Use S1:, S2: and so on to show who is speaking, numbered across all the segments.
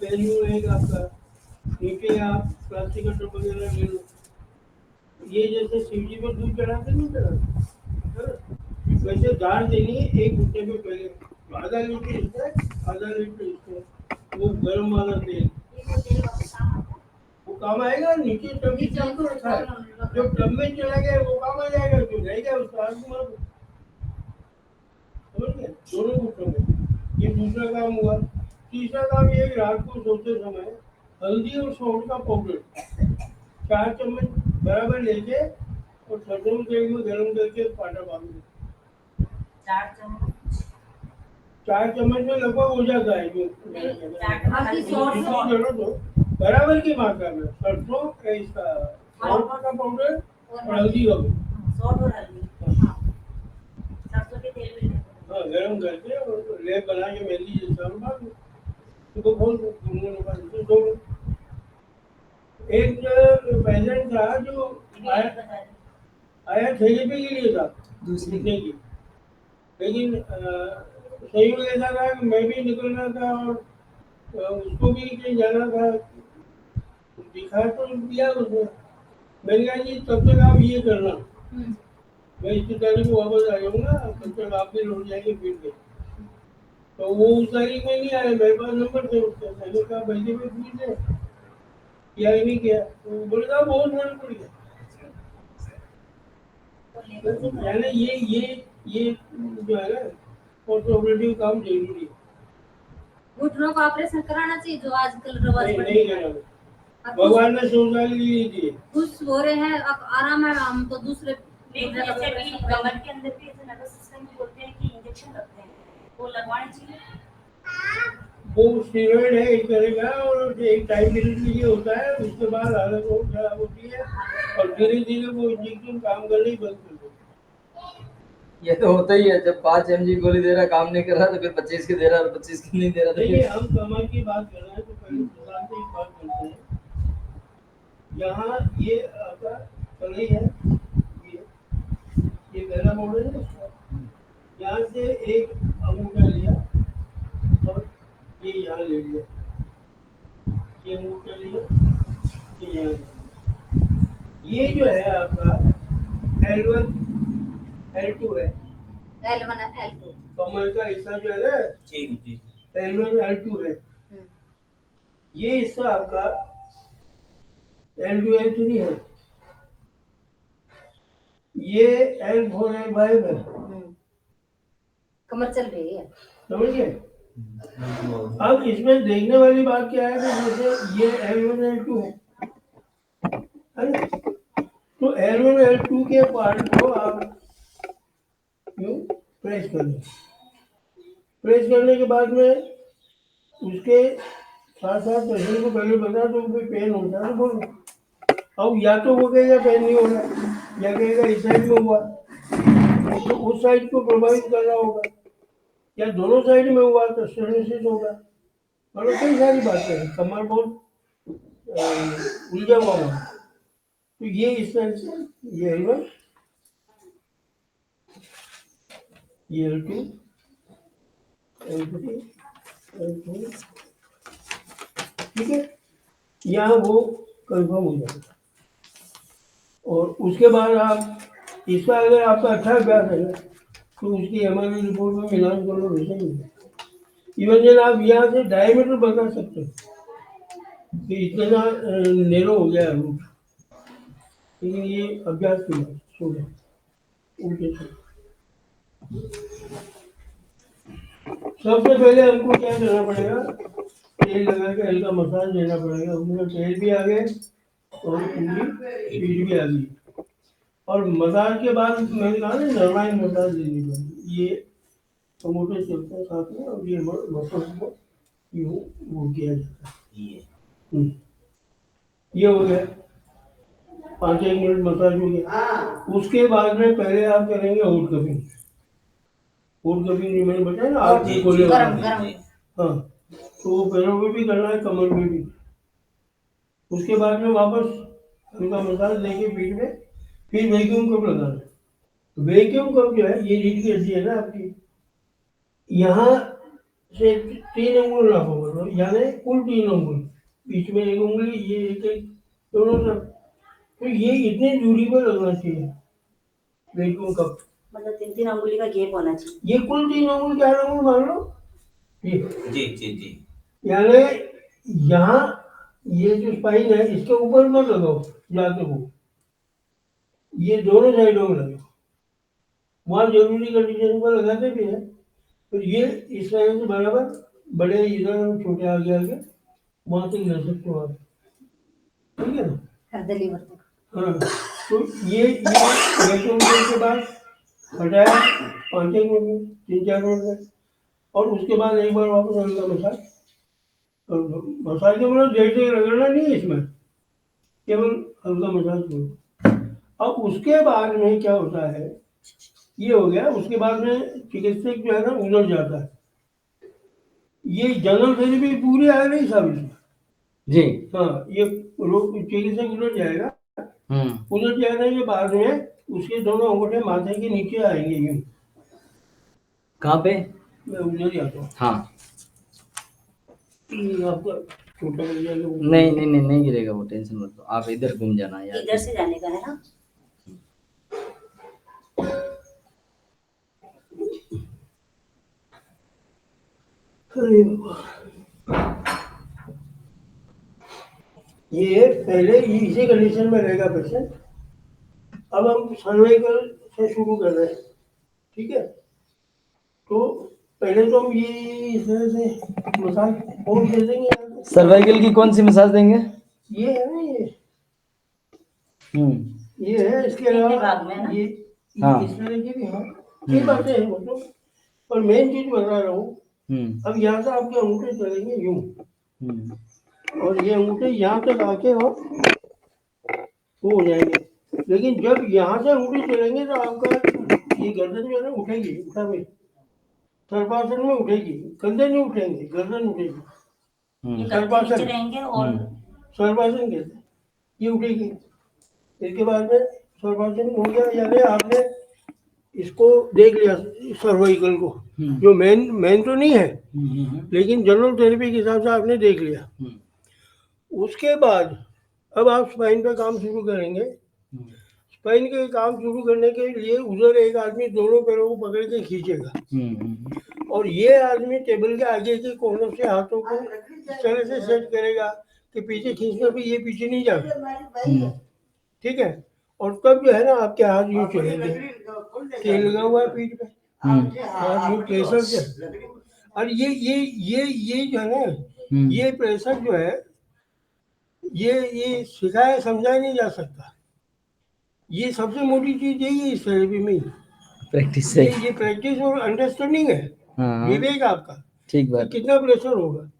S1: Pen रहेगा आपका, नीचे आप प्लास्टिक का टब वगैरह ले लो। ये जैसे शिवजी पर दूध चढ़ाते नहीं चढ़ाते, है ना? वैसे दाल देनी है 1 घंटे में पहले, आधा लीटर इसका है, आधा लीटर इसका, वो गर्म वाला तेल, वो काम आएगा। नीचे टब में चल तो रखा है, जो टब में चला गया वो काम आ जाएगा, जो रहेगा उसका आग मार दो, समझ गए? दोनों गुटों में ये दूसरा काम हुआ। तीसरा काम ये कि रात को सोते समय हल्दी और सौंठ का पाउडर 4 चम्मच बराबर लेके और सरसों के तेल में गर्म करके पाटा बांध दो। 4 चम्मच में लगभग हो जाता है जो जरूरत हो, बराबर की मात्रा में सरसों का इसका सौंठ का पाउडर और हल्दी का गर्म करके और लेप बना के मेहंदी जैसा बांध दो, उनको खोल दो, दो। एक पेशेंट था जो आया थेरेपी के लिए था दूसरी की, लेकिन संयोग ऐसा था कि मैं भी निकलना था और उसको भी कहीं जाना था, दिखा तो दिया उसने। मैंने कहा जी तब तक आप ये करना, मैं इतनी तारीख को वापस आ जाऊंगा, तब तक आप भी लौट जाएंगे फिर के। तो वो उस तारीख में नहीं आया, मेरे पास नंबर थे उसका, मैंने कहा भाई में पूछ ले, किया ही नहीं किया, तो बोले था बहुत मन पड़ गया। यानी ये जो है ना ऑपरेटिव काम जरूरी है।
S2: घुटनों का ऑपरेशन कराना चाहिए जो आजकल रवाज
S1: नहीं कराना, भगवान ने 100 साल के लिए दिए,
S2: खुश हो रहे हैं, अब आराम है। हम तो दूसरे
S3: जैसे भी कमर के अंदर भी ऐसे नर्वस सिस्टम बोलते हैं कि इंजेक्शन लगते हैं, वो लगवाने चाहिए।
S1: वो स्टीरॉइड है एक तरह का, और एक टाइम पीरियड के लिए होता है, उसके बाद हालत बहुत खराब होती है और धीरे धीरे वो इंजेक्शन काम करने ही बंद कर देते।
S4: ये तो होता ही है, जब 5 mg गोली दे रहा काम नहीं कर रहा तो फिर 25 की दे रहा, 25 की नहीं दे रहा।
S1: देखिए हम कमर की बात कर रहे हैं तो पहले प्रधान से एक बात करते हैं। यहाँ ये आपका कलई है, ये पहला मॉडल है, यहाँ से एक अंगूठा लिया और ये यहाँ ले लिया, ये अंगूठा लिया, ये यहाँ लिया। ये जो है आपका L1 L2 है,
S2: L1 L2
S1: कमर का हिस्सा जो है ना L1 L2 है, ये हिस्सा आपका L2 L3 है, ये L4 L5 है।
S2: कमर चल रही है,
S1: समझिए। अब इसमें देखने वाली बात क्या है कि जैसे ये L1 L2 है ना, तो L1 L2 के पार्ट को आप यूं प्रेस कर लें। प्रेस करने के बाद में उसके साथ साथ पेशेंट को पहले बता दो कोई पेन होता है तो बोलो। अब या तो वो कहेगा पेन नहीं हो रहा, या कहेगा इस साइड में हुआ तो उस साइड को प्रभावित कर रहा होगा, या दोनों साइड में हुआ तो स्टेनोसिस होगा, मतलब कई सारी बातें हैं। कमर बहुत उलझा हुआ है, तो ये इस तरह से ये L1, ये L2, L3, L4, ठीक है, यहाँ वो कंफर्म हो जाएगा। और उसके बाद आप इसका अगर आपका अच्छा अभ्यास है तो उसकी MRI रिपोर्ट में मिलान कर लो, वैसे ही इवन जब आप यहाँ से डायमीटर बता सकते हो कि इतना नैरो हो गया रूट, लेकिन ये अभ्यास की बात छोड़ो, उल्टे से। सबसे पहले हमको क्या करना पड़ेगा, तेल लगा के हल्का मसाज देना पड़ेगा, उसमें तेल भी आ गए और पूरी पीठ भी आ गई। और मसाज के बाद मैंने कहा ना नरमाइन मसाज देनी पड़ेगी, ये टमाटर चलता है साथ में, और ये मसल को यूँ वो किया जाता है। ये हो गया 5-1 मिनट मसाज हो गया। उसके बाद में पहले आप करेंगे होट कपिंग। होट कपिंग जो मैंने बताया ना आप खोले, हाँ, तो वो पैरों पे भी करना है, कमर पे भी। उसके बाद में वापस उनका मसाज देके पीठ में, फिर वैक्यूम कप लगाना है। वैक्यूम कप जो है ये रीढ़ की हड्डी है ना आपकी, यहाँ से 3 अंगुल नापोगे, और यानी कुल 3 उंगली, बीच में एक उंगली, ये एक दोनों तरफ। तो ये इतनी दूरी पर लगना चाहिए वैक्यूम कप।
S3: मतलब 3-3 अंगुली का गैप होना चाहिए।
S1: ये कुल 3 उंगली 4 उंगली मान लो ये,
S5: जी जी जी।
S1: यानी यहाँ ये जो स्पाइन है इसके ऊपर मत लगाओ जाते को, ये दोनों साइडों में लगाओ। वहाँ जरूरी कंडीशन पर लगाते भी है। तो ये इस तरह से बराबर बड़े इधर छोटे आगे आगे वहाँ तक ले सकते हो आप, ठीक है ना।
S2: गर्दन लीवर तक।
S1: हाँ, तो ये वैक्यूम के बाद हटाया 5-1 मिनट में, 3-4 मिनट में, और उसके बाद एक बार वापस हल्का मसाज। मसाज के मतलब देर से रगड़ना नहीं है इसमें, केवल हल्का मसाज करो। अब उसके बाद में क्या होता है, ये हो गया। उसके बाद में चिकित्सक जो है ना उधर जाता है। ये जनरल थेरेपी पूरी आ रही साहब इसमें।
S4: जी।
S1: हाँ, ये रोग चिकित्सक उधर जाएगा,
S4: हम्म।
S1: उधर जाने के बाद में उसके दोनों अंगूठे माथे के नीचे आएंगे यूं।
S4: कहाँ पे?
S1: मैं उधर ही आता हूँ।
S4: हाँ।
S1: आपका छोटा मिल जाएगा वो।
S4: नहीं नहीं नहीं नहीं गिरेगा वो, टेंशन मत लो, आप इधर घूम जाना यार।
S3: इधर से जाने का है ना।
S1: अरे बाबा, ये पहले इसी कंडीशन में रहेगा पेशेंट। अब हम सर्वाइकल से शुरू कर रहे हैं, ठीक है। तो पहले तो हम ये इस तरह से मसाज और दे देंगे यहाँ पे।
S4: सर्वाइकल की कौन सी मसाज देंगे?
S1: ये है ना, ये
S4: हम्म।
S1: ये है। इसके
S3: भाग
S1: अलावा
S3: में ना?
S1: ये
S4: हाँ।
S1: इस तरह की भी है, ये बातें हैं वो तो। पर मेन चीज बता रहा हूँ, अब यहाँ से आपके अंगूठे चलेंगे यूं, और ये अंगूठे यहाँ तक आके और वो हो जाएंगे। लेकिन जब यहाँ से अंगूठे चलेंगे तो आपका ये गर्दन जो है ना उठेगी, उठा में सर्पासन में उठेगी, कंधे नहीं उठेंगे, गर्दन उठेगी।
S3: ये कंधे नीचे रहेंगे और
S1: सर्पासन कहते हैं, ये उठेगी। इसके बाद में सर्पासन हो गया, यानी आपने इसको देख लिया सर्वाइकल को, जो मेन तो नहीं है, लेकिन जनरल थेरेपी के हिसाब से आपने देख लिया। उसके बाद अब आप स्पाइन पे काम शुरू करेंगे। स्पाइन के काम शुरू करने के लिए उधर एक आदमी दोनों पैरों को पकड़ के खींचेगा, और ये आदमी टेबल के आगे के कोनों से हाथों को इस तरह से सेट करेगा कि पीछे खींचने पे ये पीछे नहीं जाता, ठीक है। और तब जो है ना आपके हाथ यूँ चलेंगे, तेल लगा हुआ है पीठ पे, हाथ यूँ प्रेशर से। और ये जो है ना, ये प्रेशर जो है, ये सिखाया समझाया नहीं जा सकता। ये सबसे मोटी चीज यही है इस थेरेपी में,
S4: प्रैक्टिस से।
S1: ये प्रैक्टिस और अंडरस्टैंडिंग है,
S4: हाँ।
S1: विवेक आपका,
S4: ठीक
S1: कि
S4: बात।
S1: कितना प्रेशर होगा।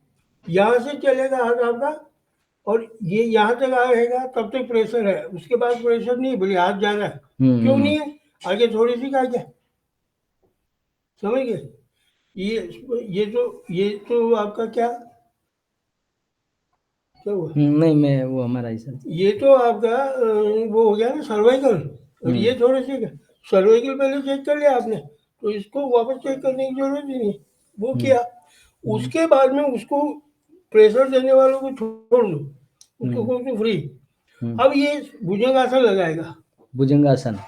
S1: यहाँ से चलेगा हाथ आपका, और ये यहाँ तक आएगा तब तक प्रेशर है, उसके बाद प्रेशर नहीं, बोले हाथ जा रहा है। क्यों नहीं है? आगे थोड़ी सी का क्या, समझ गए। ये तो आपका क्या हुआ?
S4: नहीं, मैं वो हमारा ही सर।
S1: ये तो आपका वो हो गया ना सर्वाइकल, और ये थोड़े से सर्वाइकल पहले चेक कर लिया आपने, तो इसको वापस चेक करने की जरूरत ही नहीं, वो किया। उसके बाद में उसको प्रेशर देने वालों को छोड़ दो, उसको कहो तो फ्री। अब ये भुजंगासन लगाएगा,
S4: भुजंगासन,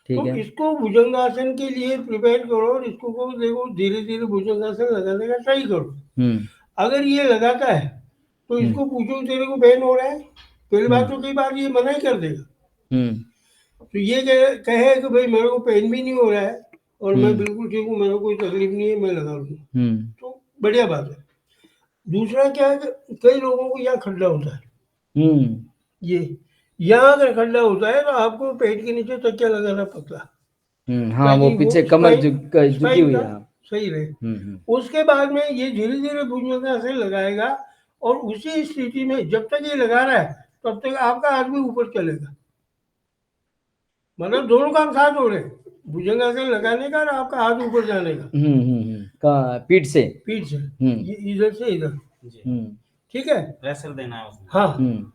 S4: ठीक
S1: तो
S4: है।
S1: इसको भुजंगासन के लिए प्रिपेयर करो, और इसको कहो देखो धीरे धीरे भुजंगासन लगाने का ट्राई करो। अगर ये लगाता है तो इसको पूछो तेरे को पेन हो रहा है, पहली बात तो कई बार ये मना ही कर देगा। तो ये कहे कि भाई मेरे को पेन भी नहीं हो रहा है और मैं बिल्कुल ठीक हूँ, मेरे को कोई तकलीफ नहीं है, मैं लगा लूँ, तो बढ़िया बात है। दूसरा क्या है कि कई लोगों को यहाँ खड्डा होता है, ये यहाँ अगर खड्डा होता है तो आपको पेट के नीचे तकिया लगाना पड़ता है।
S4: हाँ, वो पीछे कमर झुकी हुई है।
S1: सही रहे। उसके बाद में ये धीरे धीरे भुजंगासन लगाएगा, और उसी स्थिति में जब तक ये लगा रहा है तब तक आपका हाथ भी ऊपर चलेगा, मतलब दोनों काम साथ हो रहे हैं, भुजंगासन लगाने का और आपका हाथ ऊपर जाने का,
S4: पीठ से
S1: ये इधर से इधर, ठीक है,
S5: प्रेशर देना है उसमें।
S1: हाँ,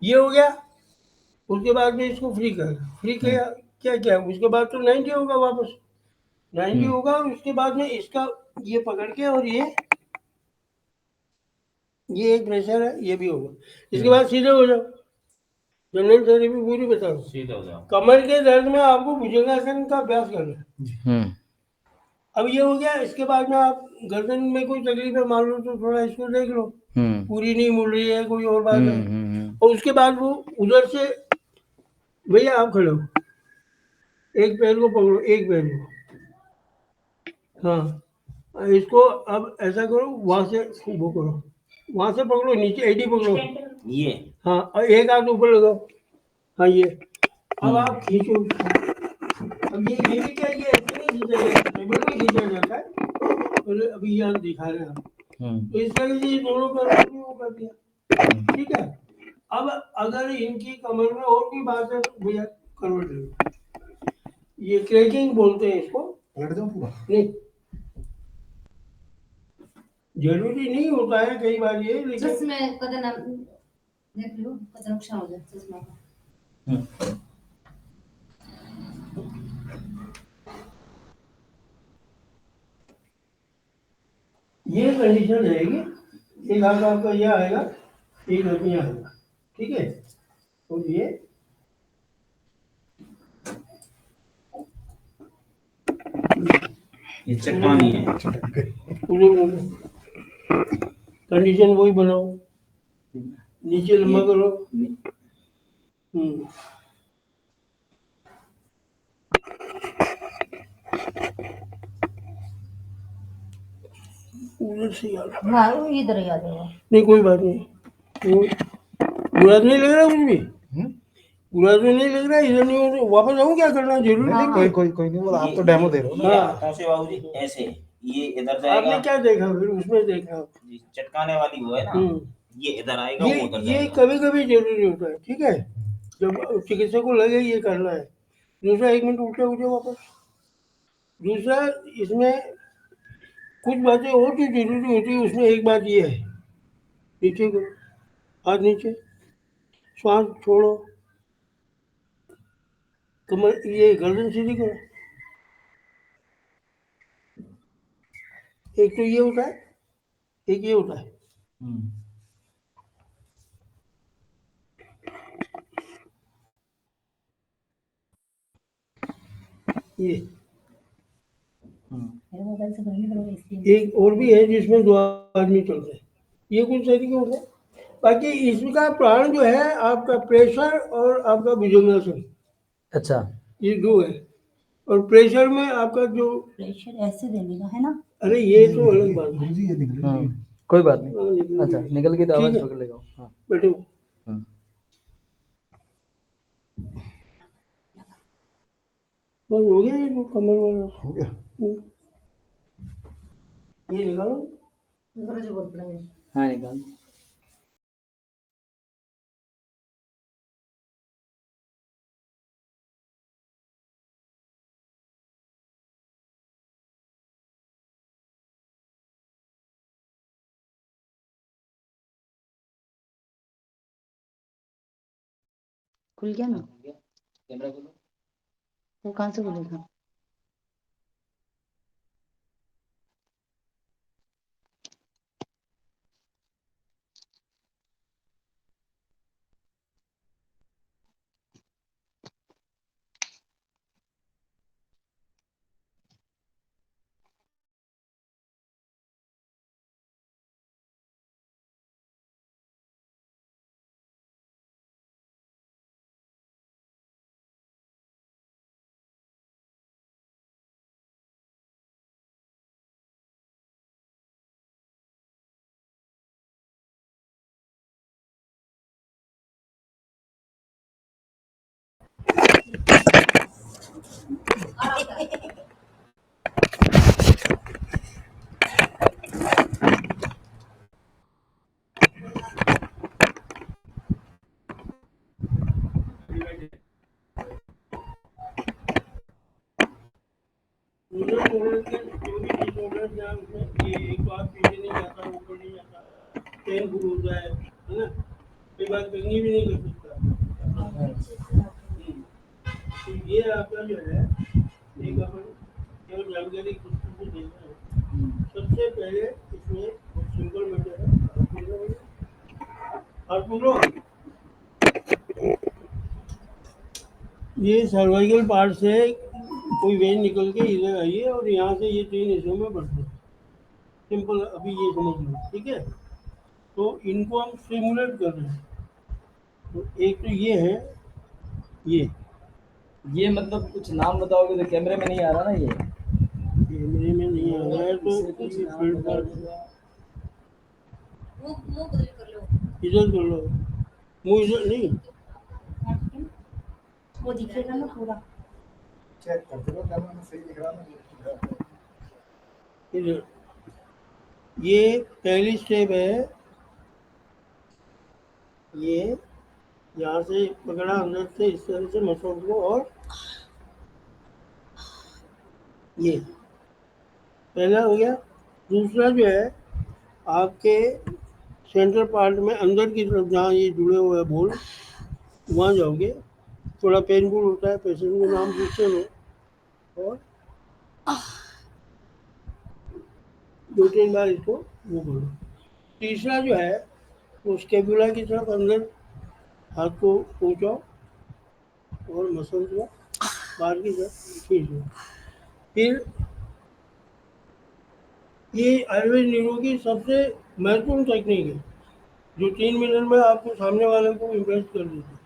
S1: ये हो गया। उसके बाद में इसको फ्री किया, क्या उसके बाद तो 90 होगा, वापस 90 होगा, और उसके बाद में इसका ये पकड़ के और ये ये एक प्रेशर है, ये भी होगा। इसके बाद सीधे हो जाओ, जनरल थेरेपी पूरी बता दो।
S5: सीधा हो जाओ।
S1: कमर के दर्द में आपको भुजंगासन का अभ्यास करना है।
S4: हम्म
S1: अब ये हो गया। इसके बाद में आप गर्दन में कोई तकलीफ है मान लो तो थोड़ा इसको देख लो,
S4: हम्म
S1: पूरी नहीं मुड़ रही है, कोई और बात है।
S4: हम्म
S1: और उसके बाद वो उधर से, भैया आप खड़े हो, एक पैर को पकड़ो, एक पैर को, हाँ इसको अब ऐसा करो, वहां से वो करो, वहां से पकड़ो, नीचे एडी पकड़ो,
S5: ये
S1: हाँ, और एक हाथ ऊपर लगाओ, हाँ ये। अब आप खींचो उसको। अब ये भी क्या, ये ऐसे नहीं खींचा जाता, टेबल में खींचा जाता है, और अभी यहाँ दिखा रहे हैं आप। तो इस तरह से ये दोनों पैरों को वो कर दिया, ठीक है। अब अगर इनकी कमर में और भी बात है तो भैया करवट लो। ये क्रैकिंग बोलते हैं इसको।
S6: पलट जाऊं पूरा?
S1: नहीं, जरूरी नहीं होता है कई बार ये, लेकिन
S2: चश्मे कदम देख लो, कदम नुकसान हो जाए चश्मा का।
S1: ये कंडीशन रहेगी। एक हाथ आपका ये आएगा, एक हाथ ये आएगा, ठीक है। तो ये
S5: चट्टानी है।
S1: कंडीशन वही बनाओ, नीचे लंबा करो। उधर से याद,
S2: हाँ वो इधर ही आ जाएगा।
S1: नहीं कोई बात नहीं, वो बुरा तो नहीं लग रहा कुछ भी, बुरा तो नहीं लग रहा, इधर नहीं हो तो वापस आऊँ, क्या करना जरूरी
S6: नहीं
S1: नहीं।
S6: कोई नहीं बोला, आप तो डेमो दे रहे हो ना।
S5: ये हाथों से बाबूजी ऐसे, ये इधर जाएगा।
S1: आपने क्या देखा फिर उसमें देखा?
S5: चटकाने वाली वो है ना, ये इधर आएगा, वो उधर
S1: ये
S5: जाएगा।
S1: कभी कभी जरूरी होता है, ठीक है, जब चिकित्सक को लगे ये करना है। दूसरा, एक मिनट उल्टे हो जाओ वापस। दूसरा, इसमें कुछ बातें और जो जरूरी होती है, उसमें एक बात ये है, नीचे करो, हाथ नीचे, श्वास छोड़ो, कमर, ये गर्दन सीधी करो। एक तो ये होता है, एक ये होता है। ये
S2: मोबाइल से करनी पड़ेगा इसलिए।
S1: एक और भी है जिसमें दो आदमी चलते हैं, ये कुछ तरीके होते हैं। बाकी इसका प्राण जो है आपका प्रेशर और आपका भुजंगासन,
S4: अच्छा
S1: ये दो है। और प्रेशर में आपका जो,
S2: प्रेशर ऐसे देने का है ना।
S1: अरे ये तो अलग बात है।
S6: जी ये निकल
S4: कोई बात नहीं।
S1: हाँ, निकल
S4: अच्छा
S1: गई।
S4: निकल गई तो आवाज
S1: ठीक है।
S4: पकड़ लेगा। हाँ
S1: बैठो। बस हो गया, ये तो कमर वाला
S6: हो गया।
S1: ये निकालो।
S2: इधर जो बोल पड़ेगा।
S4: हाँ निकाल।
S2: खुल गया ना,
S5: कैमरा खोलो।
S2: वो कहाँ से खुलेगा?
S1: रूरल मॉडल के जो भी डिसऑर्डर है उसमें ये एक बार पीछे नहीं जाता, ऊपर नहीं जाता, पेन फुल होता है ना, कई बार कंघी भी नहीं कर सकता। तो ये आपका जो है, एक अपन केवल जानकारी पुस्तक को देना है। सबसे पहले इसमें सिंपल मैटर है, हाथ पकड़ो। ये सर्वाइकल पार्ट से कोई वेन निकल के इधर आई है और यहाँ से ये 3 हिस्सों में बढ़ते हैं। सिंपल, अभी ये समझ लो, ठीक है। तो इनको हम स्टिमुलेट कर रहे हैं। तो एक तो ये है, ये
S4: मतलब कुछ नाम बताओगे तो कैमरे में नहीं आ रहा ना ये।
S1: कैमरे में नहीं आ रहा है तो
S4: इससे कुछ
S1: ये
S4: नाम
S1: फील्ड
S4: बता
S1: पर
S4: दो।
S2: मुंह बदल कर लो।
S1: इधर कर लो, मुँह इधर नहीं।
S3: वो दिखेगा ना पूरा।
S6: चेक कर दो कैमरा में सही दिख रहा है ना।
S1: इधर ये पहली स्टेप है। ये यहाँ से पकड़ा अंदर से इस तरह से मसल को, और ये पहला हो गया। दूसरा जो है आपके सेंटर पार्ट में अंदर की तरफ जहाँ ये जुड़े हुए हैं बोल, वहाँ जाओगे। थोड़ा पेनफुल होता है, पेशेंट को नाम पूछते हो और 2-3 बार इसको वो करो। तीसरा जो है वो स्केपुला की तरफ अंदर हाथ को पहुँचाओ और मसल को बाहर की तरफ खींच लो। फिर ये आयुर्वेद नीरो की सबसे महत्वपूर्ण टेक्निक है जो 3 मिनट में आपको सामने वाले को इम्प्रेस कर देती है।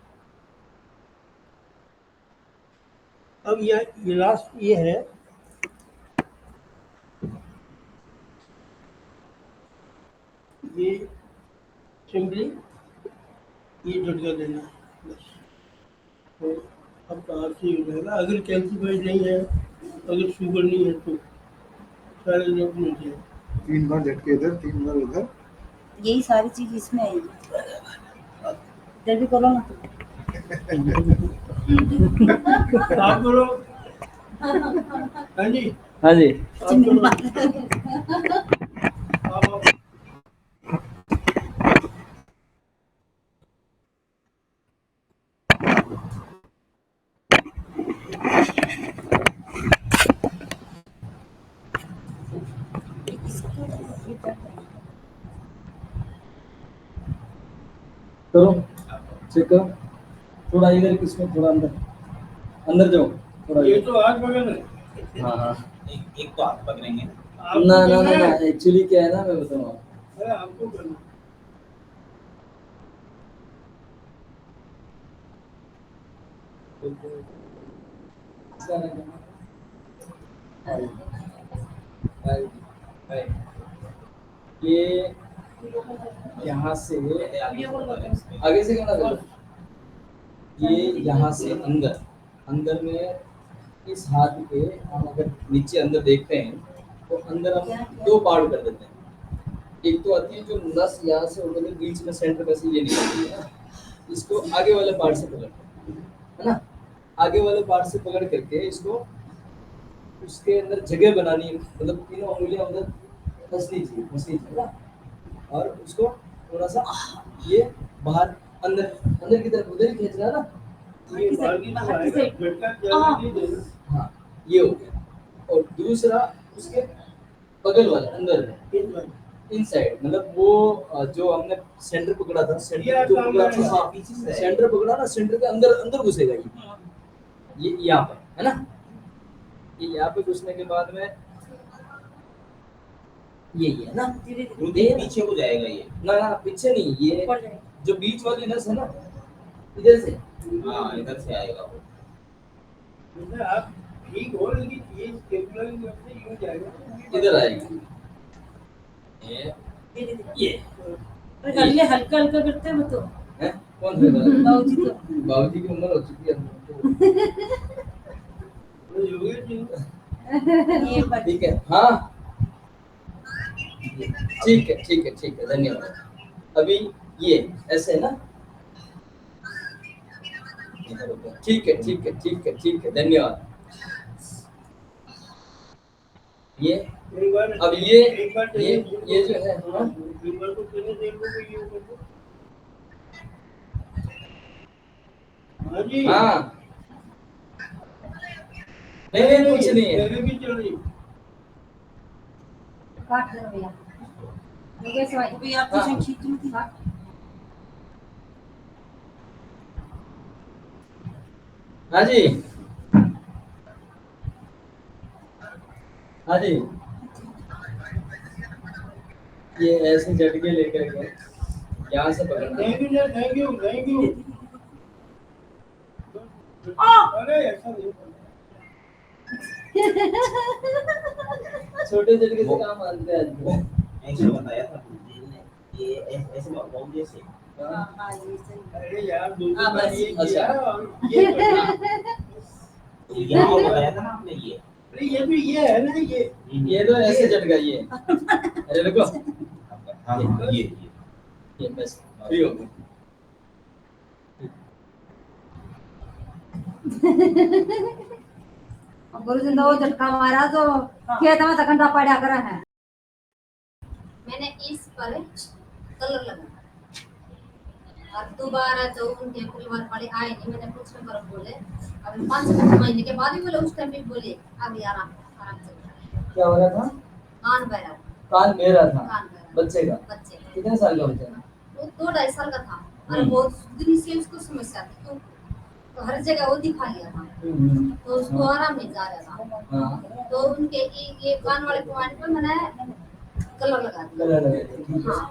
S1: अब ये लास्ट ये है, ये सिंपली ये झटका देना है बस। तो अब कहाँ से हो जाएगा। अगर कैल्शिफाइड नहीं है, अगर शुगर नहीं है तो सारे लोग मिल जाए।
S6: 3 बार झटके इधर 3 बार उधर।
S2: यही सारी चीज इसमें आएगी। इधर भी करो ना।
S1: आप करो। हाँ जी,
S4: हाँ जी।
S1: आप करो। आप
S4: करो, चेक करो। थोड़ा इधर किसमें, थोड़ा अंदर अंदर जाओ थोड़ा
S1: ये
S4: इधर।
S1: तो हाथ पकड़ है।
S4: हाँ हाँ।
S5: एक तो हाथ पकड़ेंगे।
S1: आपको
S4: ना ना
S1: करना
S4: ना
S1: है।
S4: एक्चुअली क्या है ना, मैं बताऊँ
S1: अरे आपको करना
S4: ये यहाँ से आगे से करना पड़ेगा। ये यहाँ से अंदर अंदर में इस हाथ के हम अगर नीचे अंदर देखते हैं तो अंदर हम 2 पार्ट कर देते हैं। एक तो आती है जो नस यहाँ से होकर बीच में सेंटर पे से ये निकलती है ना, इसको आगे वाले पार्ट से पकड़ते हैं, है ना। आगे वाले पार्ट से पकड़ करके इसको उसके अंदर जगह बनानी है, मतलब तीनों उंगलियां अंदर फंसनी चाहिए ना, और उसको थोड़ा सा ये बाहर अंदर अंदर की तरफ उधर ही खींचना है ना।
S1: ये बाहर की तो आएगा, झटका ज्यादा नहीं देना।
S4: हाँ ये हो गया। और दूसरा उसके बगल वाला अंदर में इनसाइड, मतलब वो जो हमने सेंटर पकड़ा था, सेंटर जो पकड़ा था, हाँ सेंटर पकड़ा ना, सेंटर के अंदर अंदर घुसेगा ये यहाँ पर, है ना। ये यहाँ पे घुसने के बाद में ये है ना,
S5: रुधिर पीछे हो जाएगा ये।
S4: ना ना पीछे नहीं, ये जो बीच वाली नस है ना, इधर से
S5: हाँ इधर से आएगा वो।
S1: जैसे आप ठीक हो, लेकिन ये स्केपुला की तरफ से यूं जाएगा,
S4: इधर आएगी ये
S3: हल्के हल्का हल्का करते हैं वो तो।
S4: है। कौन सा
S3: बाबूजी तो
S4: बाबूजी की उम्र हो चुकी है।
S1: तो योगी जी
S3: ये बात
S4: ठीक है, हाँ ठीक है ठीक है ठीक है, धन्यवाद। अभी ये ऐसे है ना, ठीक है ठीक है ठीक है ठीक है, धन्यवाद। ये
S1: एक बार
S4: अब ये
S1: एक बार
S4: ये जो है, हाँ?
S1: एक बार तो कहने दे लो कि ये कर दो। हाँ जी,
S4: हाँ नहीं कुछ नहीं है।
S1: मेरे भी चल रही।
S2: काट दो भैया। मुझे सवाई
S3: अभी आप तो खींच रही थी।
S4: हाँ जी, हाँ जी, ये ऐसे झटके लेकर के यहाँ से पकड़ना।
S1: Thank you sir, thank you, thank you. अरे ऐसा नहीं
S4: छोटे झटके से काम मानते हैं आजकल।
S5: ऐसे बताया था गुरुजी ने, ये ऐसे बहुत जैसे
S1: अरे यार दूसरी
S4: हाँ,
S1: बार
S4: बस,
S1: ये
S4: अच्छा।
S1: किया और ये करना।
S5: यहाँ और बताया था ना आपने ये
S1: अरे ये भी ये है ना
S4: ये तो ऐसे झटका ये। अरे रुको,
S5: हाँ हाँ,
S4: ये बस फ्री हो गए।
S2: गुरुजी ने वो झटका मारा तो खेत में तखंडा पड़ा करा है। मैंने इस पर कलर लगाया और दोबारा जो उनके परिवार वाले आए नहीं, मैंने पूछने पर बोले अभी 5 महीने के बाद ही बोले, उस टाइम भी बोले अभी आराम आराम से
S4: क्या हो रहा था?
S2: कान बहरा
S4: कान बह रहा था
S2: कान बहरा
S4: बच्चे का।
S2: बच्चे का।
S4: कितने साल का बच्चा?
S2: वो 2-2.5 साल का था और बहुत दिन से उसको समस्या थी, क्यों तो हर जगह वो दिखा लिया था तो उसको आराम नहीं जा रहा था।
S4: हाँ,
S2: तो उनके ये कान वाले पॉइंट पर मैंने कलर लगा दिया।
S4: कलर लगा दिया, ठीक है।
S2: हाँ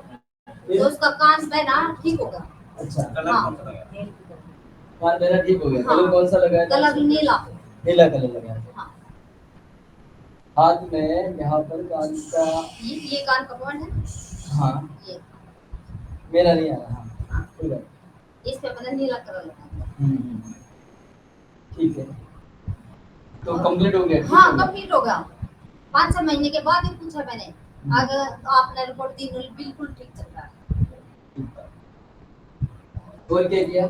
S2: तो उसका कान बहना ठीक होगा।
S4: अच्छा,
S5: कलर
S2: हाँ।
S5: कौन सा लगा?
S4: कान मेरा ठीक हो गया।
S2: हाँ।
S4: कलर कौन सा लगाया था?
S2: कलर नीला।
S4: नीला कलर लगाया था।
S2: हाँ
S4: हाथ में यहाँ पर कान का,
S2: ये कान का पॉइंट है।
S4: हाँ
S2: ये
S4: मेरा नहीं आ रहा। हाँ, ठीक है।
S2: इस पे मैंने नीला कलर लगा दिया।
S4: ठीक है, तो कंप्लीट हो गया?
S2: हाँ कंप्लीट हो गया। 5-6 महीने के बाद ही पूछा मैंने, अगर आपने रिपोर्ट दी बिल्कुल ठीक चल रहा है।
S4: ठीक है। और क्या किया?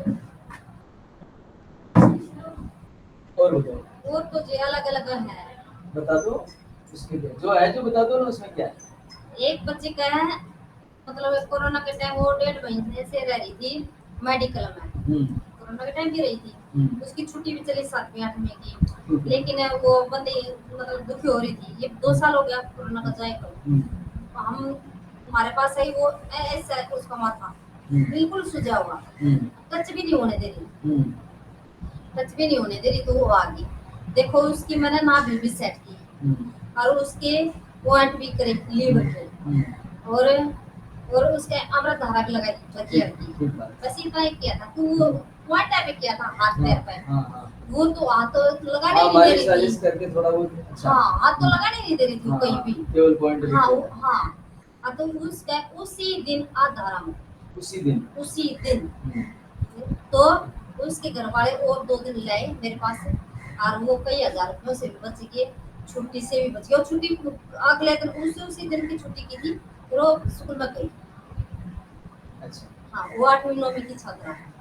S4: और बताओ।
S2: और तो जो अलग अलग है,
S4: बता दो उसके लिए जो है, जो बता दो ना उसमें क्या है।
S2: एक बच्चे का है मतलब कोरोना के टाइम वो 1.5 महीने से रह रही थी मेडिकल में। कोरोना के टाइम भी रही थी, उसकी छुट्टी भी चली 7वीं 8वीं की, लेकिन वो बंदी मतलब दुखी हो रही थी। ये 2 साल हो गया कोरोना का जाए को, हम हमारे पास है वो ऐसा उसका माथा बिल्कुल सुझा हुआ, टच भी नहीं होने दे रही, टच भी नहीं होने दे रही। तो वो आ गई, देखो उसकी मैंने नाभि भी सेट की और उसके पॉइंट भी करे लीवर के, और उसके अमृत धारा भी लगाई बचिया की। बस इतना ही किया था। तू पॉइंट पे किया था हाथ पैर पे, वो तो हाथ तो लगाने ही नहीं दे रही थी।
S4: करके थोड़ा बहुत। अच्छा,
S2: हाँ हाथ तो लगाने नहीं दे रही थी कहीं भी,
S4: केवल पॉइंट।
S2: हाँ हाँ। तो उसका उसी दिन आधारा में
S4: उसी दिन
S2: तो उसके घर वाले और 2 दिन लाए मेरे पास और वो कई हजार रुपयों से भी बच गए, छुट्टी से भी बच गए। और छुट्टी अगले दिन उसी दिन की छुट्टी की थी, फिर वो स्कूल में गई।
S4: अच्छा,
S2: हाँ वो 8वीं 9वीं की छात्रा है।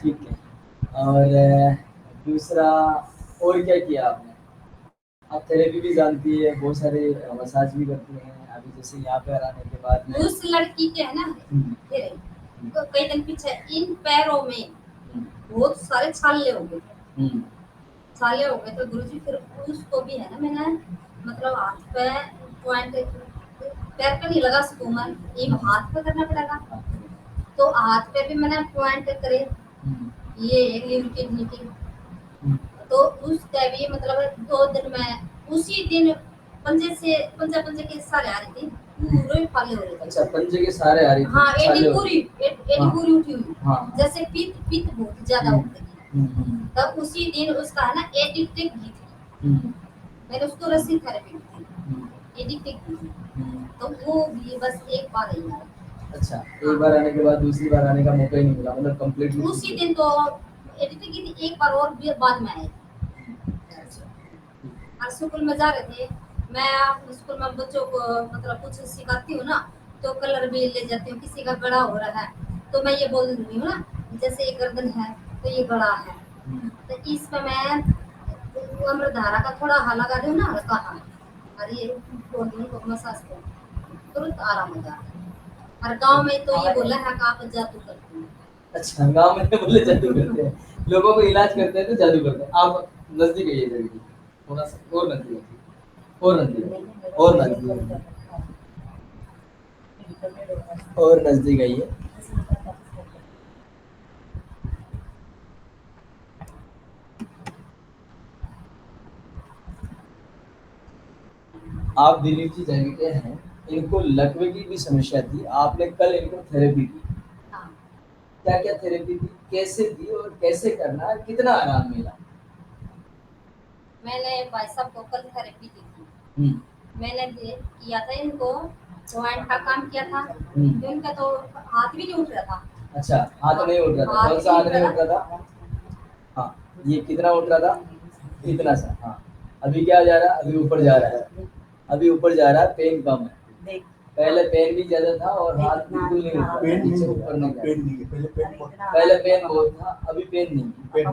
S4: ठीक है। और दूसरा और क्या किया आपने? आप थेरेपी भी जानती है, बहुत सारे मसाज भी करती हैं। अभी जैसे यहाँ पे आने के बाद में
S2: उस लड़की के है ना फिर तो कई दिन पीछे इन पैरों में बहुत सारे छाले हो गए, छाले हो गए। तो गुरुजी फिर उसको भी है ना मैंने मतलब हाथ पे पॉइंट पैर पे नहीं लगा सकूंगा, ये हाथ पे करना पड़ेगा। तो हाथ पे भी मैंने पॉइंट करे, ये लीवर किडनी की। तो उसका भी मतलब 2 दिन में उसी दिन पंजे के सारे आ रही थी, पूरे फाले हो रहे थे।
S4: अच्छा, पंजे के सारे आ रही थी।
S2: हाँ
S4: छाले
S2: एडी
S4: हो-
S2: पूरी उठी हुई,
S4: हाँ।
S2: जैसे पित्त बहुत ज्यादा उठती थी। तब उसी दिन उसका है ना एडी टिक गई थी, मैंने उसको रस्सी थेरेपी की थी, एडी टिक गई थी। तो वो भी बस एक बार ही आया।
S4: अच्छा, एक बार आने के बाद दूसरी बार आने का मौका ही नहीं मिला, मतलब कंप्लीटली
S2: उसी दिन तो एडी टिक गई थी, एक बार और भी बाद में आए। और स्कूल में जा रहे थे, मैं अपने स्कूल में बच्चों को मतलब कुछ सिखाती हूँ ना, तो कलर भी ले जाती हूँ। किसी का गड़ा हो रहा है तो मैं ये बोल रही हूँ ना, जैसे ये गर्दन है तो ये गड़ा है, तो इसमें मैं अमृतधारा का थोड़ा हा लगा दूँ ना, हल्का हा, और ये बोल दूँ तो मसाज को तुरंत आराम हो जाता है। और गांव में तो ये बोला है कि आप जादू करते हैं।
S4: अच्छा, गांव में बोले जादू करते हैं, लोगों को इलाज करते हैं तो जादू करते हैं। आप नजदीक है, ये जरूरी थोड़ा सा और नजदीक, और नजदीक, और नजदीक। और नजदीक आइए। आप दिलीप जी जैविके हैं, इनको लकवे की भी समस्या थी, आपने कल इनको थेरेपी दी,
S2: हाँ
S4: क्या क्या थेरेपी दी, कैसे दी और कैसे करना है, कितना आराम मिला?
S2: मैंने भाई साहब को कल थेरेपी दी थी। मैंने किया था इनको ज्वाइंट का काम किया था, तो इनका तो हाथ भी नहीं उठ रहा था।
S4: अच्छा, हाथ नहीं उठ रहा था, कौन सा हाथ नहीं उठ रहा था? हाँ, ये कितना उठ रहा था? इतना सा। हाँ, अभी क्या जा रहा है? अभी ऊपर जा रहा है, अभी ऊपर जा रहा है, पेन कम है। पहले पेन भी ज्यादा था और हाथ बिल्कुल नहीं उठ रहा था,
S6: पेन
S4: नीचे
S6: नहीं
S4: ऊपर नहीं जा
S6: पेन नहीं पहले पेन बहुत
S4: रहा। पहले पेन बहुत था, अभी पेन नहीं है।
S6: पेन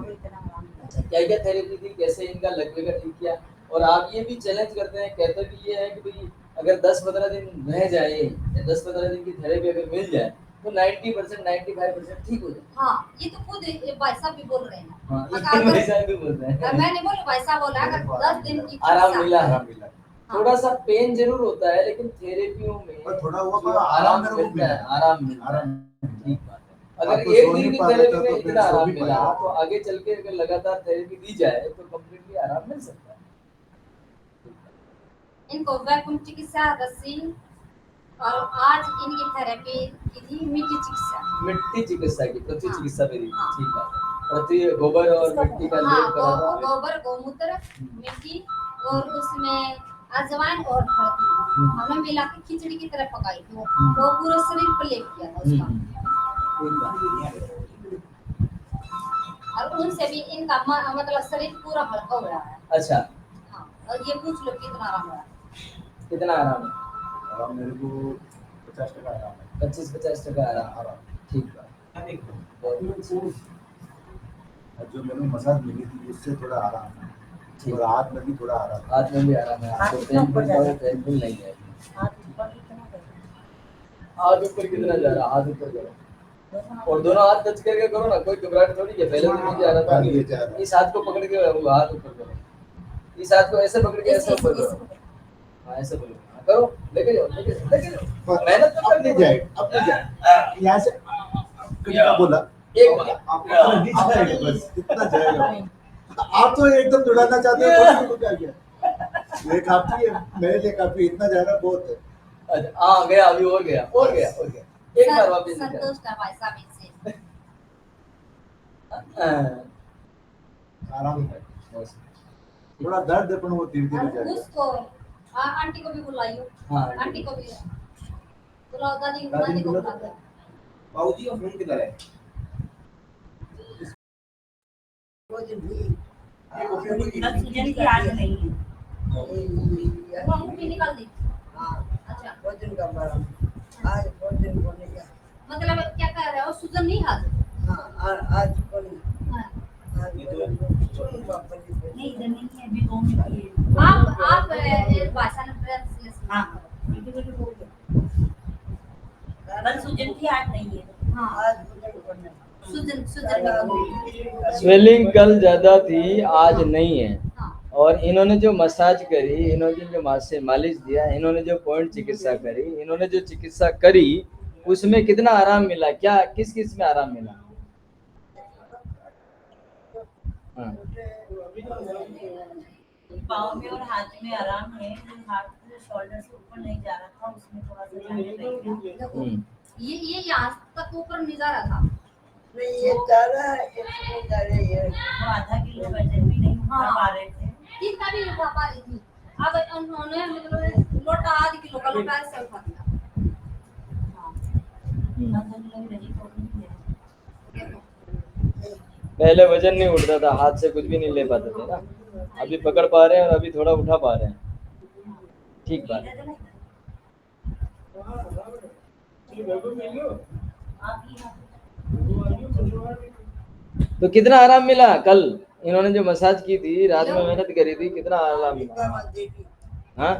S4: अच्छा, क्या क्या थेरेपी थी, कैसे इनका लकवे का ठीक किया? और आप ये भी चैलेंज करते हैं, कहते भी ये है कि भाई अगर 10-15 दिन रह जाए या 10-15 दिन की थेरेपी अगर मिल जाए तो 90% 95% ठीक हो जाए।
S2: हाँ, ये तो खुद ये भाई साहब भी बोल रहे हैं।
S4: हाँ,
S2: अगर
S4: ये भाई साहब भी बोल रहे हैं।
S2: मैंने बोला भाई साहब बोला अगर 10 दिन की
S4: आराम
S2: चिकित्सा-
S4: मिला है।
S6: आराम मिला
S4: थोड़ा सा पेन जरूर होता है, लेकिन थेरेपियों में
S6: पर थोड़ा हुआ,
S4: जो
S6: पर आराम मेरे को
S4: मिलता है,
S6: मिला।
S4: आराम मिलता है।
S6: आराम
S4: ठीक बात है। अगर
S6: आपको
S4: एक
S6: सो
S4: दिन
S6: नहीं
S4: की
S6: पा रहे
S4: थेरेपी
S6: थे
S4: में
S6: तो फिर
S4: इतना
S6: सो
S4: आराम
S6: भी
S4: मिला,
S6: पाया।
S4: तो आगे चल के अगर लगातार थेरेपी दी जाए तो कम्प्लीटली आराम मिल सकता है।
S2: इनको वैक्यूम चिकित्सा रस्सी और आज इनकी थेरेपी की थी मिट्टी चिकित्सा।
S4: मिट्टी चिकित्सा की पृथ्वी
S2: हाँ।
S4: चिकित्सा भी दी,
S2: हाँ।
S4: ठीक बात है। पृथ्वी गोबर और मिट्टी का
S2: हाँ,
S4: लेप करा था।
S2: गोबर गौमूत्र मिट्टी और उसमें अजवाइन और हल्दी हमने मिला के खिचड़ी की तरह पकाई थी, वो पूरे शरीर पर लेप किया था उसका।
S4: ठीक बात है।
S2: और उनसे भी इनका मतलब शरीर पूरा हल्का हो रहा है।
S4: अच्छा,
S2: हाँ, और ये पूछ लो कितना आराम हो रहा है।
S4: कितना आराम है?
S6: आराम मेरे को 50% आराम है।
S4: 25-50% आराम। ठीक बात।
S6: और जो मैंने मसाज मिली थी उससे थोड़ा आराम है,
S4: ठीक।
S6: और हाथ में भी थोड़ा आराम है।
S4: हाथ में भी आराम है, आपको पेनफुल नहीं है। हाथ ऊपर कितना जा रहा, हाथ ऊपर करो और दोनों हाथ टच करके करो ना, कोई घबराहट थोड़ी है। पहले तो नीचे आ रहा था,
S6: नीचे आ रहा है।
S4: इस हाथ को पकड़ के वो हाथ ऊपर करो, इस हाथ को ऐसे पकड़ के ऐसे ऊपर करो। हाँ, ऐसे पकड़ो, हाँ, करो, लेके जाओ, लेके जाओ। मेहनत तो
S6: अब नहीं जाए, अब नहीं जाए, यहाँ से कितना बोला
S4: एक बार
S6: आप नहीं जाएगा, बस इतना जाएगा। आप तो एकदम जुड़ाना चाहते हो, थोड़ी तो क्या किया, ये काफी है मेरे लिए, काफी इतना जाना बहुत है।
S4: अच्छा, हाँ गया, अभी और गया, और गया, और गया। एक बार वापस नीचे
S2: संतोष का भाई साहब इनसे
S6: आराम है बस, थोड़ा दर्द है पर वो धीरे धीरे
S2: और
S6: जाएगा।
S2: उसको आंटी को भी बुलाइयो।
S4: हाँ,
S2: आंटी को भी बुलाओ, दादी
S6: दादी
S2: दादी को
S6: बुला
S2: बुला दो।
S5: बाबूजी का फोन किधर है?
S3: सूजन की आज नहीं है।
S2: वो अंगूठी निकाल दी। अच्छा, मतलब क्या कह रहे हो, सूजन नहीं आज? हाँ।
S3: नहीं इधर नहीं है, अभी 2 मिनट की है।
S2: आप भाषा में ट्रांसलेशन
S3: हाँ, कल सूजन की आज नहीं है।
S2: हाँ, सूजन सूजन निकाल
S4: स्वेलिंग कल ज्यादा थी, आज नहीं है।
S2: हाँ,
S4: और इन्होंने जो मसाज करी, इन्होंने जो मालिश दिया, इन्होंने जो पॉइंट चिकित्सा करी, इन्होंने जो चिकित्सा करी, उसमें कितना आराम मिला, क्या किस किस में आराम मिला? हाँ।
S3: पाँव में और हाथ में आराम है, जो हाथ शोल्डर से ऊपर नहीं जा रहा था उसमें थोड़ा सा जाने लग गया।
S2: देखो ये यहाँ तक ऊपर नहीं जा रहा था।
S3: वो आधा किलो वजन भी नहीं उठा पा रहे थे।
S2: इतना भी उठा पा रही थी, अब उन्होंने मतलब लोटा आधी किलो का लोटा ऐसे उठा दिया।
S3: आधा किलो भी नहीं पकड़ी है।
S2: देखो
S4: पहले वजन नहीं उठता था, हाथ से कुछ भी नहीं ले पाते थे ना, अभी पकड़ पा रहे हैं और अभी थोड़ा उठा पा रहे हैं। ठीक बात है। तो कितना आराम मिला कल? इन्होंने जो मसाज की थी, रात में मेहनत करी थी, कितना आराम मिला? हाँ,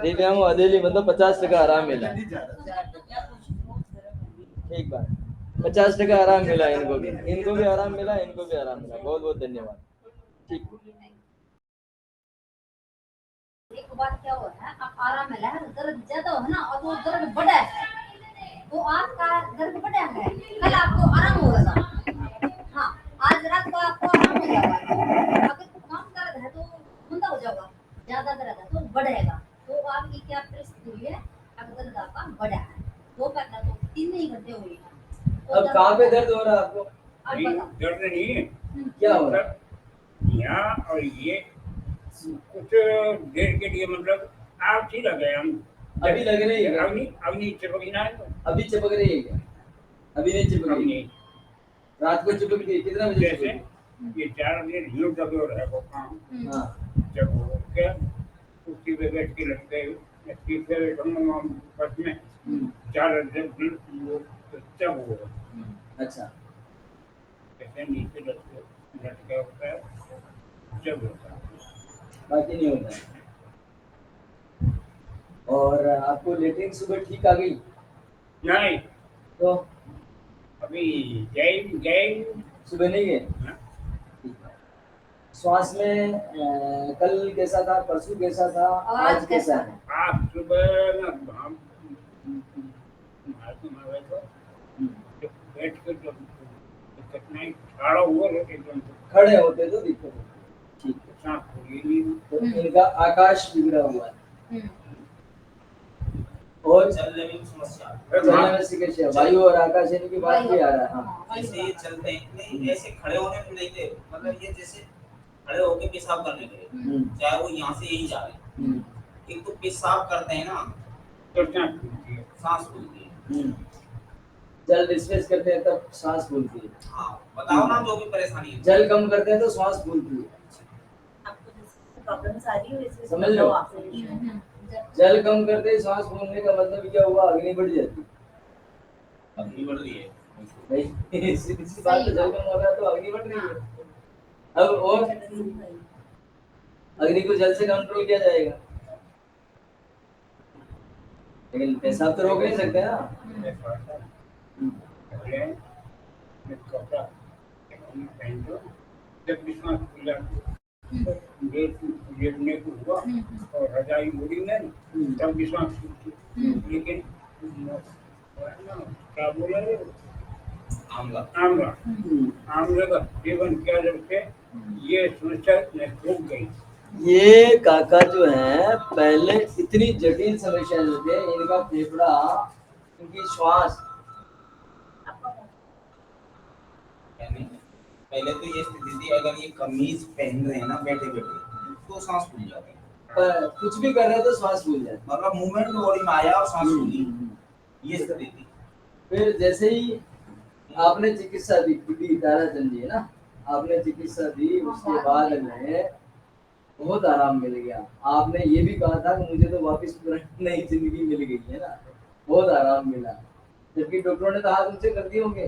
S4: दिव्यांग अदेली मतलब 50% आराम मिला। ठीक बात, 50% आराम मिला इनको भी आराम मिला, इनको भी आराम मिला। बहुत बहुत धन्यवाद। ठीक।
S2: एक बात क्या हुआ है, अब आराम मिला है, दर्द ज्यादा हो ना और वो दर्द बढ़ा है, तो आपका दर्द बढ़ा है, कल आपको आराम होगा। हाँ, आज रात को आपको आराम हो जाएगा। अगर कम दर्द है तो मंदा हो जाएगा, ज्यादा दर्द है तो बढ़ेगा। तो आपकी क्या परिस्थिति हुई है, अगर दर्द आपका बढ़ा है वो करना तो 3 ही घंटे हुए हैं। तो
S4: अब कहाँ पे दर्द हो रहा है आपको?
S2: अब
S7: नहीं,
S2: बताओ।
S7: दर्द नहीं है
S4: क्या हो रहा है?
S7: मतलब यहाँ और ये कुछ देर के लिए मतलब आप ठीक लग गए हम
S4: अभी लग रही है क्या?
S7: अग्नि चिपकी ना है तो
S4: अभी चिपक रही है क्या? अभी नहीं चिपक रही?
S7: अग्नि
S4: रात को चिपक रही है? कितना बजे चिपक
S7: जैसे
S4: रही है?
S7: ये 4 दिन हिल दबे हो रहा है वो काम
S4: हाँ
S7: जब हो क्या कुर्सी पे बैठ के लगते हैं सीट पे बैठूंगा बस में 4 दिन जब हो
S4: अच्छा।
S7: जैसे नीचे लटके होता है जब होता है
S4: बाकी नहीं होता है। और आपको लेटरिन सुबह ठीक आ गई?
S7: नहीं
S4: तो
S7: अभी गए
S4: सुबह नहीं गए?
S7: हाँ।
S4: ठीक है। श्वास में कल कैसा था, परसों कैसा था, आज कैसा है?
S7: आप सुबह में हम बैठ कर जब कठिनाई खड़ा हुआ रहते एकदम
S4: खड़े होते तो दिक्कत होती। ठीक है।
S7: सांस फूली नहीं
S4: तो इनका आकाश बिगड़ा हुआ है
S2: हम्म,
S5: और चलने में भी समस्या
S4: चलने में शिकस्त, वायु और आकाश इनकी बात भी आ रहा है। हाँ
S2: हाँ,
S5: ऐसे ये चलते हैं नहीं ऐसे खड़े होने में नहीं थे मतलब ये जैसे खड़े होके पेशाब करने लगे चाहे वो यहाँ से यही जा रहे हैं
S4: हम्म,
S5: एक तो पेशाब करते हैं ना
S7: तो सांस फूलती है
S5: सांस फूलती है
S4: हम्म। जल डिस्प्लेस करते हैं तब सांस फूलती है।
S5: हाँ बताओ ना जो भी परेशानी है
S4: जल कम करते हैं तो सांस फूलती है।
S3: आपको जैसे प्रॉब्लम्स आ रही है वैसे
S4: समझ लो।
S3: आप
S4: जल कम करते ही सांस फूलने का मतलब क्या हुआ? अग्नि बढ़ जाती है।
S5: अग्नि बढ़ रही है
S4: भाई सीधी सी बात है, जल कम हो रहा है तो अग्नि बढ़ रही है। अब और अग्नि को जल से कंट्रोल किया जाएगा, लेकिन पेशाब तो रोक नहीं सकते ना।
S7: पहले मैं कपड़ा पहन दो जब भी सांस फूल जाती लेटने को हुआ और रजाई मुड़ी में तब भी सांस फूलती लेकिन क्या बोला रे
S5: आमला
S7: आमला आमले का सेवन किया जब से ये समस्या रुक गई।
S4: ये काका जो है पहले इतनी जटिल समस्या जो थे, इनका फेफड़ा, इनकी श्वास,
S5: यानी पहले तो ये स्थिति थी अगर ये कमीज पहन रहे हैं ना बैठे बैठे तो सांस फूल जाती है
S4: पर कुछ भी कर रहे हैं तो श्वास फूल जाती
S5: मतलब मूवमेंट बॉडी में आया और सांस फूली ये स्थिति थी।
S4: फिर जैसे ही आपने चिकित्सा दी ताराचंद जी ना, आपने चिकित्सा दी, उसके बाद में बहुत आराम मिल गया। आपने ये भी कहा था कि मुझे तो वापस नई जिंदगी मिल गई है ना, बहुत आराम मिला। जबकि डॉक्टरों ने तो हाथ ऊंचे कर दिए होंगे,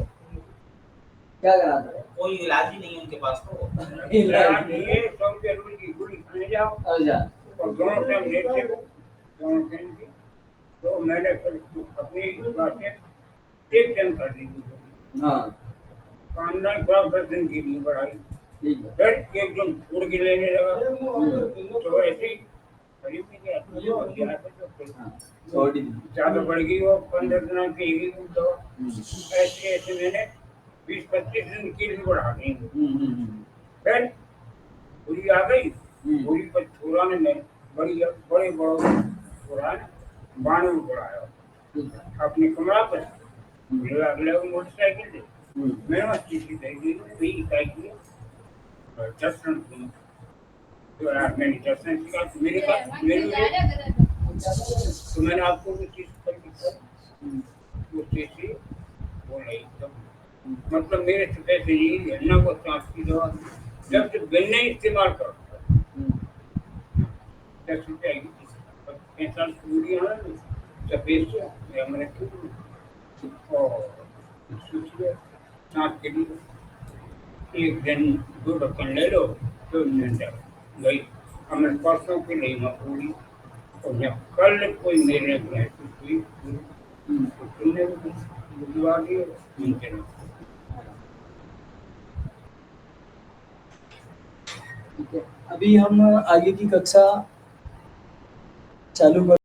S4: क्या करा था?
S5: कोई इलाज ही नहीं है उनके पास तो
S7: ये 100 रुपये की गोली खाने जाओ
S4: अच्छा,
S7: और दोनों टाइम लेटे हो दोनों टाइम की तो मैंने फिर अपनी बातें एक टाइम कर दी
S4: हाँ
S7: खानदान थोड़ा 10 दिन के लिए बढ़ाई
S4: ठीक है।
S7: फिर एकदम छोड़ के लेने लगा तो ऐसे ही करीब में गया
S4: हाँ, छोड़ दी।
S7: ज्यादा बढ़ गई वो 15 दिन की दवा ऐसे ऐसे मैंने 20-25 दिन की भी बढ़ा दी फिर पूरी आ गई पूरी पर छोरा ने बड़े बड़े छोरा ने 92 बढ़ाया
S4: ठीक है।
S7: अपने कमरा पर अगले मोटरसाइकिल से मैं वहाँ चीज़ साइकिल दर्शन तो यार मैंने दर्शन किया तो मेरे पास मेरे तो मैंने आपको वो चीज़ कर वो चीज़ थी वो नहीं एकदम मतलब मेरे से पैसे यही घटना को सांस की दवा जब तक गन्ने इस्तेमाल करो 10 रुपये आएगी 45 पूरी है सफेद से मैंने और सांस के लिए 1 दिन 2 ढक्कन ले लो तो गई अब मैं परसों के लिए मैं पूरी और जब कल कोई मेरे हुई तो तुमने बुझवा दिए उनके नाम
S4: ठीक है। अभी हम आगे की कक्षा चालू कर